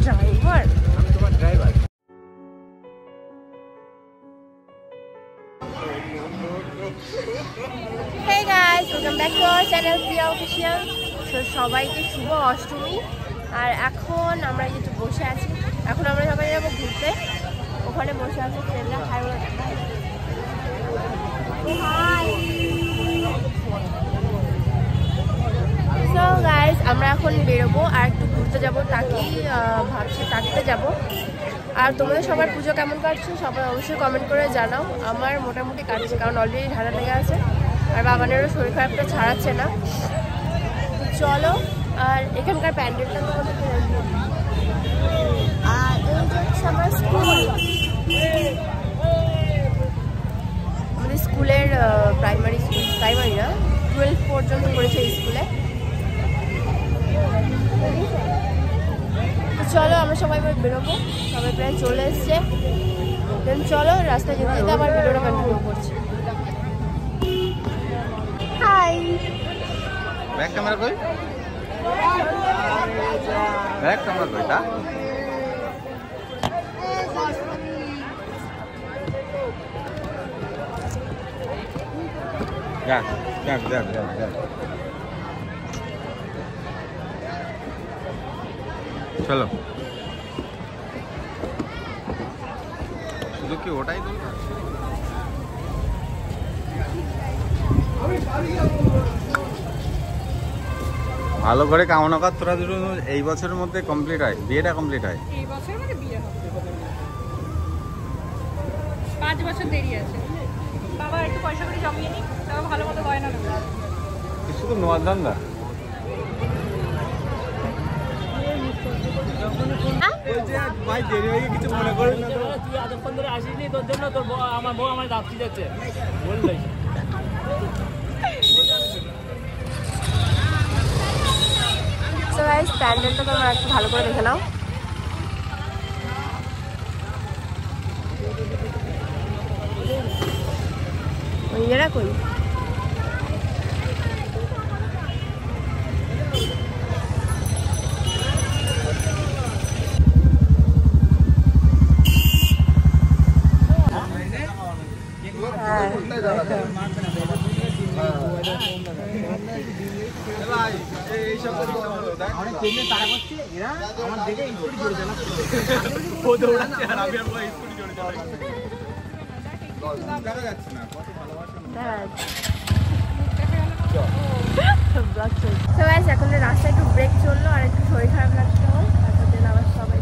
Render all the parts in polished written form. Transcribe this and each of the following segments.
Driver? আমি তোমার driver. Hey guys, welcome back to our channel Priya Official. So সবাইকে শুভ অষ্টমী। আর এখন আমরা একটু বসে আছি, এখন আমরা সবাই যাবো ঘুরতে। ওখানে বসে আছে ফ্রেন্ডরা। হাই বলো। সো গাইস, আমরা এখন বেরোবো আর একটু ঘুরতে যাবো। টাকি ভাবছি টাকিতে যাব। আর তোমাদের সবার পুজো কেমন কাটছে সবাই অবশ্যই কমেন্ট করে জানাও। আমার মোটামুটি কাটছে, কারণ অলরেডি ঠান্ডা লেগে আছে আর বাগানেরও শরীর খারাপটা ছাড়াচ্ছে না। চলো, আর এখানকার প্যান্ডেলটা তোমাদেরকে আর আমার স্কুল, আমাদের স্কুলের প্রাইমারি না 12 পর্যন্ত পড়েছে এই স্কুলে। তো চলো, আমরা সবাই এবার বেরোবো, সবাই প্রায় চলে এসছে। দেন চলো, রাস্তায় যেতে যেতে আবার ভিডিওটা কন্টিনিউ করছি। হাই, ব্যাক ক্যামেরা কই? ব্যাক ক্যামেরা কই তা? দেখ দেখ দেখ দেখ দেখ। চলো, শুধু কি ওটাই দরকার? ভালো করে কামনা কর তোরা দুটো এই বছরের মধ্যে কমপ্লিট হয়, বিয়েটা কমপ্লিট হয়। এই বছরের মধ্যে বিয়ে হবে, 5 বছর দেরি আছে। বাবা একটু পয়সা করে জমিয়ে নি, তাও ভালো মতো গয়না নেব। শুধু নোয়ার ধান্দা। ভাই দেরি হয়ে কিছু মনে করিস না। তুই এতক্ষণ ধরে আসিসনি, তোর জন্য তোর আমার বউ আমার ডাকতে যাচ্ছে বললে। সো গাইস, প্যান্ডেলটা তোমরা একটু ভালো করে দেখে নাও। ওই এরা কই? এখন রাস্তায় একটু ব্রেক চললো আর একটু শরীর খারাপ লাগছে আমার, তারপর দিন আবার সবাই।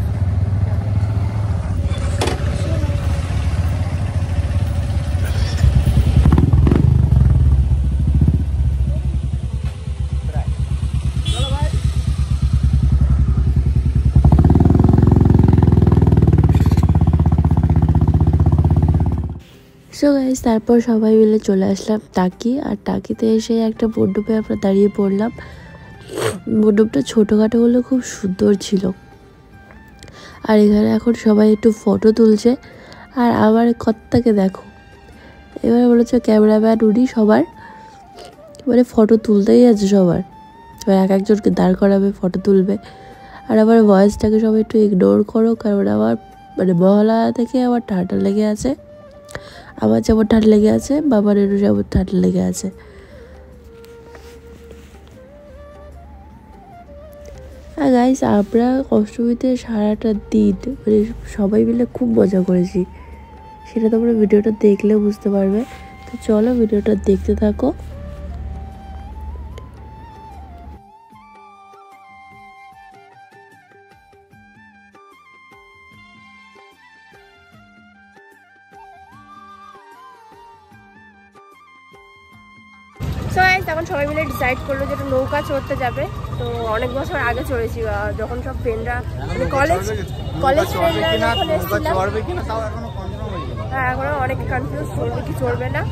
সো গাইস, তারপর সবাই মিলে চলে আসলাম টাকি। আর টাকিতে এসে একটা মণ্ডপে আমরা দাঁড়িয়ে পড়লাম। মণ্ডপটা ছোটোখাটো হলেও খুব সুন্দর ছিল। আর এখানে এখন সবাই একটু ফটো তুলছে। আর আমার কর্তাকে দেখো, এবার বলেছে ক্যামেরাম্যান উনি সবার, মানে ফটো তুলতেই আছে সবার। এবার এক একজনকে দাঁড় করাবে, ফটো তুলবে। আর আমার ভয়েসটাকে সবাই একটু ইগনোর করো, কারণ আমার মানে মহালয়া থেকে আমার ঠান্ডা লেগে আছে। আমার যেমন ঠান্ডা লেগে আছে, বাবারেরও যেমন ঠান্ডা লেগে আছে। আর গাইস, আমরা অষ্টমীতে সারাটা দিন মানে সবাই মিলে খুব মজা করেছি, সেটা তোমরা ভিডিওটা দেখলে বুঝতে পারবে। তো চলো, ভিডিওটা দেখতে থাকো। সো গাইস, এখন সবাই মিলে ডিসাইড করলো যে নৌকা চড়তে যাবে। তো অনেক বছর আগে চড়েছি, যখন সব ফ্রেন্ডরা মানে কলেজ ফ্রেন্ডরা যখন এসেছিলাম। হ্যাঁ, এখনো অনেক কনফিউজ, চলবে কি চলবে না।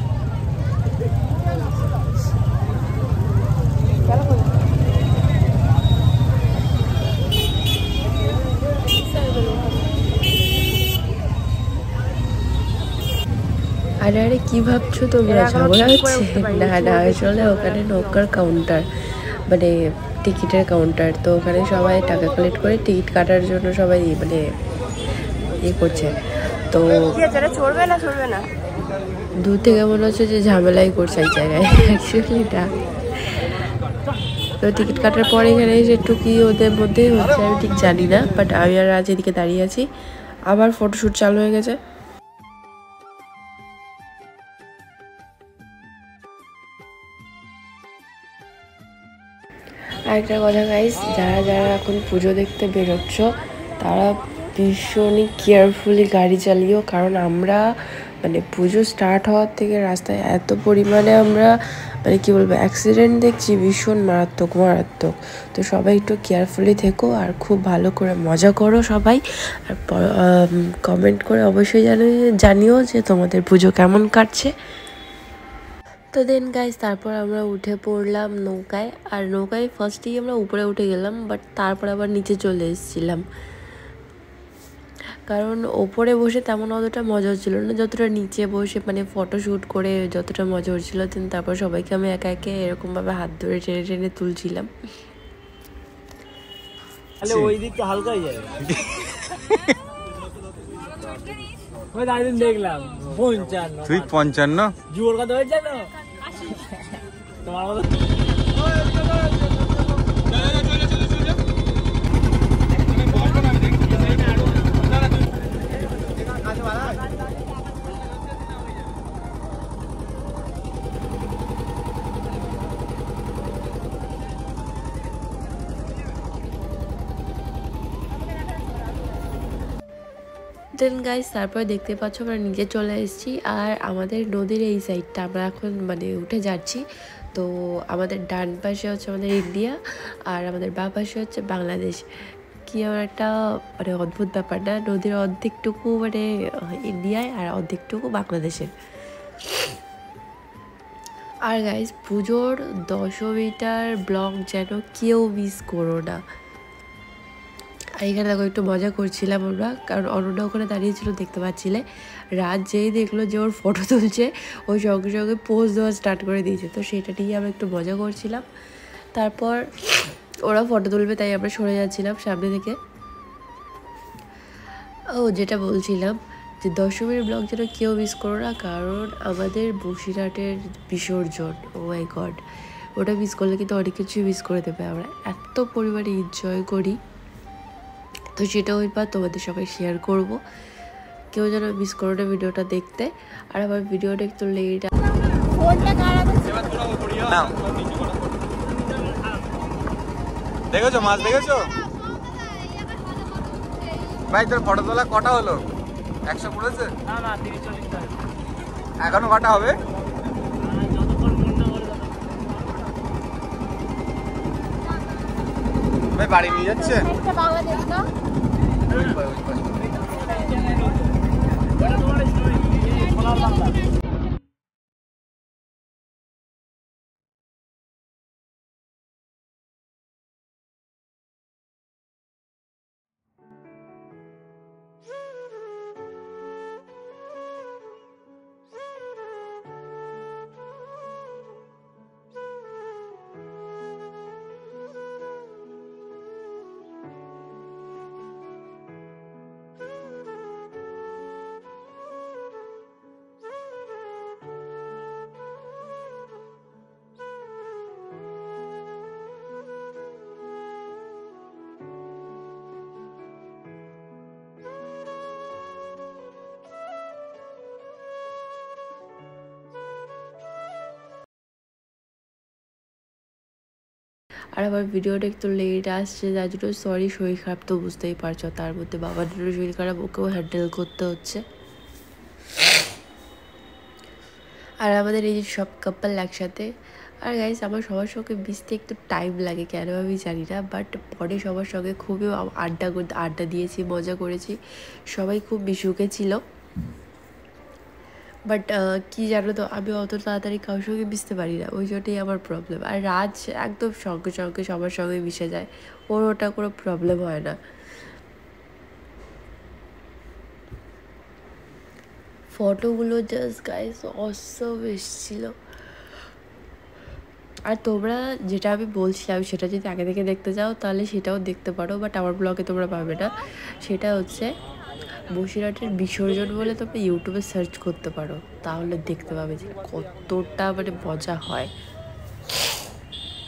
আরে আরে কি ভাবছো তোমরা, ঝগড়া হচ্ছে? না না, আসলে ওখানে নৌকার কাউন্টার, মানে টিকিটের কাউন্টার, তো ওখানে সবাই টাকা কালেক্ট করে টিকিট কাটার জন্য সবাই মানে ইয়ে করছে। তো চড়বে না চড়বে না, দূর থেকে মনে হচ্ছে যে ঝামেলাই করছে এই জায়গায় অ্যাকচুয়ালি এটা। তো টিকিট কাটার পরে এখানে এসে একটু কি ওদের মধ্যে হচ্ছে আমি ঠিক জানি না, বাট আমি আর আজ এদিকে দাঁড়িয়ে আছি, আবার ফটোশ্যুট চালু হয়ে গেছে। আরেকটা কথা গাইস, যারা যারা এখন পুজো দেখতে বেরোচ্ছ তারা ভীষণই কেয়ারফুলি গাড়ি চালিও, কারণ আমরা মানে পুজো স্টার্ট হওয়ার থেকে রাস্তায় এত পরিমাণে আমরা মানে কী বলবো অ্যাক্সিডেন্ট দেখছি, ভীষণ মারাত্মক মারাত্মক। তো সবাই একটু কেয়ারফুলি থেকো আর খুব ভালো করে মজা করো সবাই। আর কমেন্ট করে অবশ্যই জানিও যে তোমাদের পুজো কেমন কাটছে। তো দেন গাইজ তারপর আমরা উঠে পড়লাম নৌকায়, আর নৌকায় ফার্স্টেই আমরা উপরে উঠে গেলাম, বাট তারপর আবার নিচে চলে এসেছিলাম, কারণ ওপরে বসে তেমন অতটা মজা হচ্ছিল না যতটা নিচে বসে মানে ফটোশ্যুট করে যতটা মজা হচ্ছিলো। দেন তারপর সবাইকে আমি একা একে এরকমভাবে হাত ধরে টেনে টেনে তুলছিলাম। তাহলে ওই দিকটা হালকাই যায়। ওই দাঁড়িয়ে দেখলাম 55, তুই 55 জোর কথা হয়েছে না তোমার মতো। দেন গাইজ তারপরে দেখতে পাচ্ছ আমরা নিচে চলে এসেছি, আর আমাদের নদীর এই সাইডটা আমরা এখন মানে উঠে যাচ্ছি। তো আমাদের ডান পাশে হচ্ছে আমাদের ইন্ডিয়া আর আমাদের বাঁ পাশে হচ্ছে বাংলাদেশ। কি আমার একটা মানে অদ্ভুত ব্যাপার না, নদীর অর্ধেকটুকু মানে ইন্ডিয়ায় আর অর্ধেকটুকু বাংলাদেশের। আর গাইজ পুজোর দশমীটার ব্লগ যেন কেউ মিস করো না। আর এখানে দেখো একটু মজা করছিলাম আমরা, কারণ অনন্যা ওখানে দাঁড়িয়েছিল দেখতে পাচ্ছিলে। রাত যেই দেখলো যে ওর ফটো তুলছে ওই সঙ্গে সঙ্গে পোজ দেওয়া স্টার্ট করে দিয়েছে, তো সেটা নিয়ে আমরা একটু মজা করছিলাম। তারপর ওরা ফটো তুলবে তাই আমরা সরে যাচ্ছিলাম সামনে থেকে। ও যেটা বলছিলাম যে দশমীর ব্লগ যেন কেউ মিস করো না, কারণ আমাদের বসিরহাটের বিসর্জন, ও মাই গড, ওটা মিস করলে কিন্তু অনেক কিছুই মিস করে দেবে। আমরা এত পরিমাণে এনজয় করি, তো সেটা ওইবার তোমাদের সবাই শেয়ার করব, কেউ যেন মিস করো না ভিডিওটা দেখতে। আর আমার ভিডিওটা একটু লেট দেখেছো মাছ দেখেছো ভাই? তোর ফটো তোলা কটা হলো? 100 পড়েছে? না না 30-40 এখনো কটা হবে? যতক্ষণ মন না করে ভাই বাড়ি নিয়ে যাচ্ছে? বাংলাদেশ না তোমার সোনার বাংলা। আর আমার ভিডিওটা একটু লেট আসছে, যার জন্য সরি। শরীর খারাপ তো বুঝতেই পারছো, তার মধ্যে বাবাদেরও শরীর খারাপ, ওকেও হ্যান্ডেল করতে হচ্ছে। আর আমাদের এই যে সব কাপল একসাথে। আর গাইস আমার সবার সঙ্গে মিশতে একটু টাইম লাগে, কেন আমি জানি না, বাট পরে সবার সঙ্গে খুবই আড্ডা দিয়েছি, মজা করেছি, সবাই খুব মিশুকে ছিল। বাট কি জানো তো, আমি অত তাড়াতাড়ি কারোর সঙ্গে মিশতে পারি না, ওই জন্যই আমার প্রবলেম। আর রাজ একদম সঙ্গে সঙ্গে সবার সঙ্গে মিশে যায়, ওর ওটা কোনো প্রবলেম হয় না। ফটোগুলো জাস্ট গাইস অসম এসেছিল। আর তোমরা যেটা আমি বলছিলাম সেটা যদি আগে থেকে দেখতে যাও তাহলে সেটাও দেখতে পারো, বাট আমার ব্লগে তোমরা পাবে না। সেটা হচ্ছে বসিরহাটের বিসর্জন বলে তোমরা ইউটিউবে সার্চ করতে পারো, তাহলে দেখতে পাবে যে কতটা মানে মজা হয়।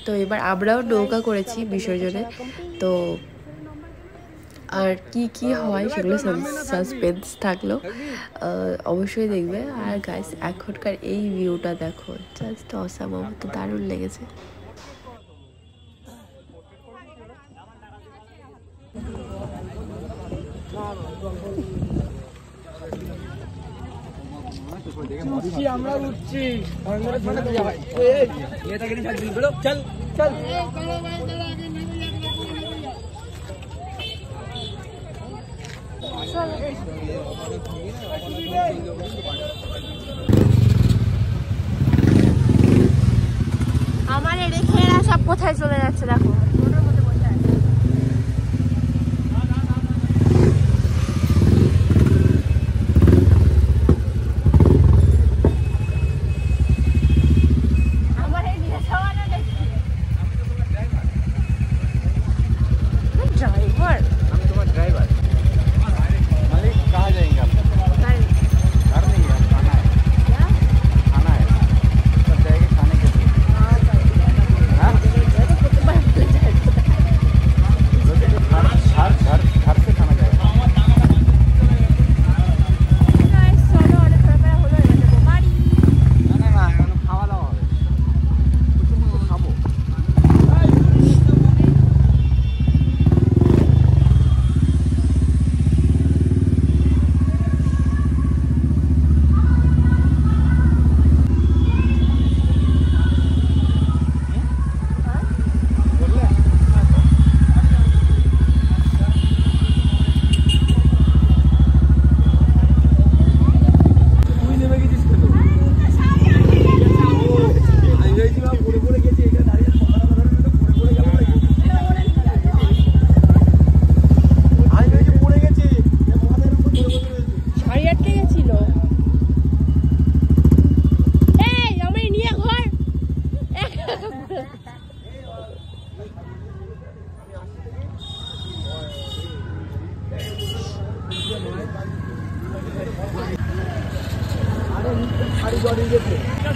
তো এবার আমরাও নৌকা করেছি বিসর্জনে, তো আর কি কি হয় সেগুলো সাসপেন্স থাকলো, অবশ্যই দেখবে। আর গাইস এখনকার এই ভিউটা দেখো, জাস্ট অসাম, আমার তো দারুণ লেগেছে। আমরা উঠছি চল চল। আমার রেখে এরা সব কোথায় চলে যাচ্ছে দেখো।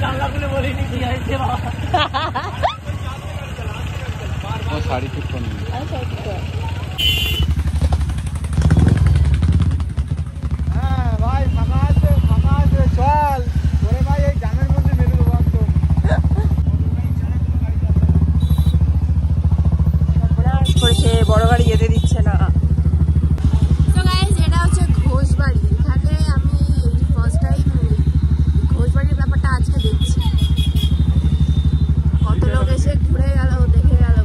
জানলা খুলে বলিনি কি হয়েছে বাবা। শাড়ি ঠিক করুন। হ্যাঁ ভাই ফাঁকা আছে চল ওরে ভাই, এই জামের মধ্যে মেরে দেবো একদম। করেছে বড় গাড়ি যেতে দিচ্ছে না। তো গাইস এটা হচ্ছে ঘোষবাড়ি। এখানে আমি এই ফার্স্ট টাইম ঘোষবাড়ির ব্যাপারটা আজকে দেখছি। কত লোক এসে ঘুরে গেল, দেখে গেল।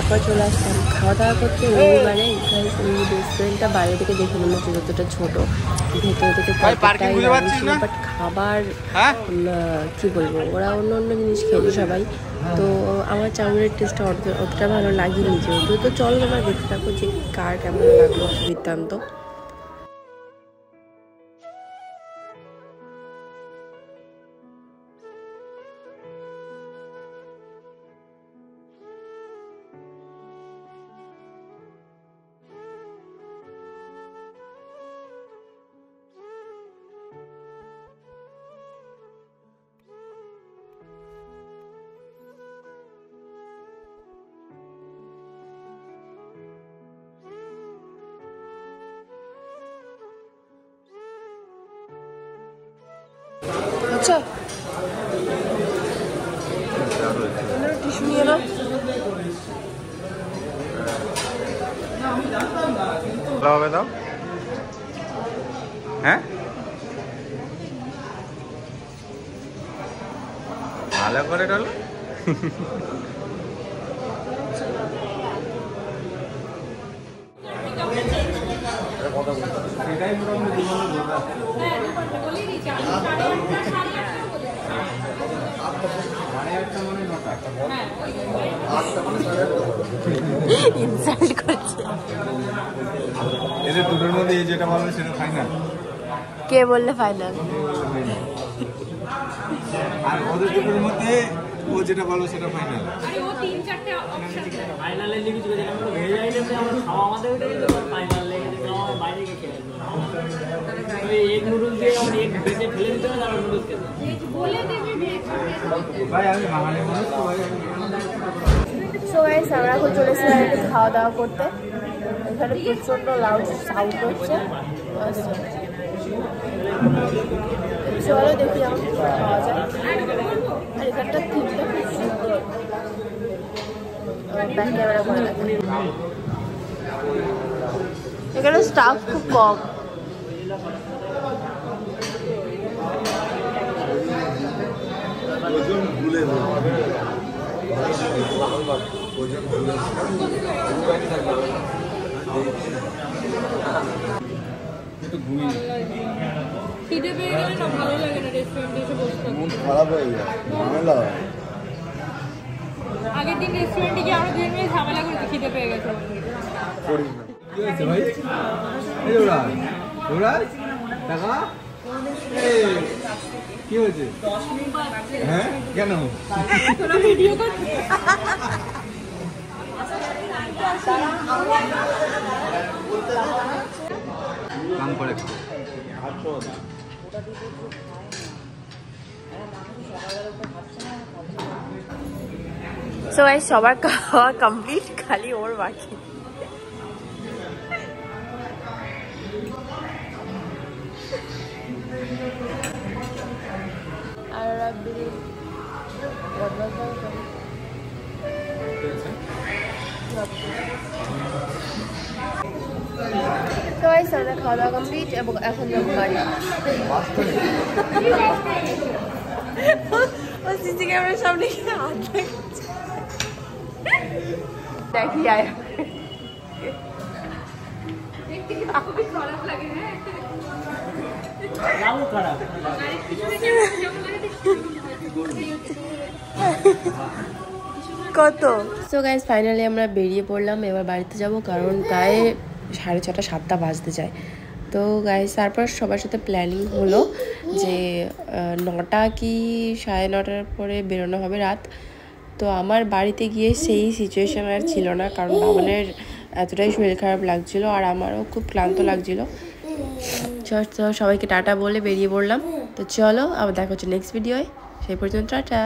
তারপর চলে আসলাম খাওয়া দাওয়া করতে রবিবারে। এখানে এই রেস্টুরেন্টটা বাইরে থেকে দেখে মনে হচ্ছে যতটা ছোটো, ভেতরে থেকে ততটাই ছিল, বাট খাবার কী বলবো, ওরা অন্য অন্য জিনিস খেয়েছে সবাই। তো আমার চাউমিনের টেস্টটা অতটা ভালো লাগেনি যেহেতু। তো চলো তোমরা দেখতে থাকো যে কার কেমন লাগলো বৃত্তান্ত। আচ্ছা টিস্যু নিয়ে নাও। ভালো হবে দাও। হ্যাঁ ভালো করে ডালো। সেটাই মোটামুটি ইনসাল্ট করছে। এদের দুটোর মধ্যে এই যেটা বলবে সেটা ফাইনাল। কে বললে ফাইনাল? আর ওদের দুটোর মধ্যে ও যেটা বলবে সেটা ফাইনাল। ফাইনালে লিখেছি যে আমরা ভেজ আইটেমে আমরা খাওয়া আমাদের ওটাই ফাইনাল লেগেছে, আমরা বাইরে গিয়ে খেয়ে ওই এগ নুডলস দিয়ে আমরা এগ ভেজে ফেলে দিতে হবে আর নুডলস খেতে বলে দেবে ভেজ। ভাই আমি বাঙালি মানুষ তো ভাই। সো গাইস আমরা এখন চলেছিলাম একটু খাওয়া দাওয়া করতে। এখানে প্রচণ্ড লাউড সাউন্ড হচ্ছে। চলো দেখি আমার কি খাওয়া যায়। আর এখানটা থিমটা খুব সুন্দর, ব্যাক ক্যামেরা করে দেখো। এখানে স্টাফ খুব কম। খিদে পেয়ে গেলে না ভালো লাগে না রেস্টুরেন্টে এসে বসতে। মন খারাপ হয়ে যায়, ঝামেলা হয়। আগের দিন রেস্টুরেন্টে গিয়ে আমরা 2 মিনিট ঝামেলা করতে খিদে পেয়ে গেছে। কি হয়েছে ভাই? এই ওরা ওরা টাকা কি হয়েছে? হ্যাঁ কেন তোরা ভিডিও করছিস? কাম করে সো গাইস সবার খাওয়া কমপ্লিট, খালি ওর বাকি। আর তো গাইস আমরা খাওয়া দাওয়া কমপ্লিট এবং এখন যাবো বাড়ি। ও সিসি ক্যামেরার সামনে গিয়ে হাত লাগাচ্ছে। দেখি আয় খুবই খারাপ লাগে। হ্যাঁ নাও খারাপ কত। সো গাইস ফাইনালি আমরা বেরিয়ে পড়লাম, এবার বাড়িতে যাব, কারণ প্রায় 6:30 7টা বাজতে যায়। তো গাইস তারপর সবার সাথে প্ল্যানিং হলো যে 9টা কি 9:30টার পরে বেরোনো হবে রাত। তো আমার বাড়িতে গিয়ে সেই সিচুয়েশান আর ছিল না, কারণ বাবানের এতটাই শরীর খারাপ লাগছিলো আর আমারও খুব ক্লান্ত লাগছিলো। সবাইকে টাটা বলে বেরিয়ে পড়লাম। তো চলো আবার দেখা হচ্ছে নেক্সট ভিডিওয়, সেই পর্যন্ত টাটা।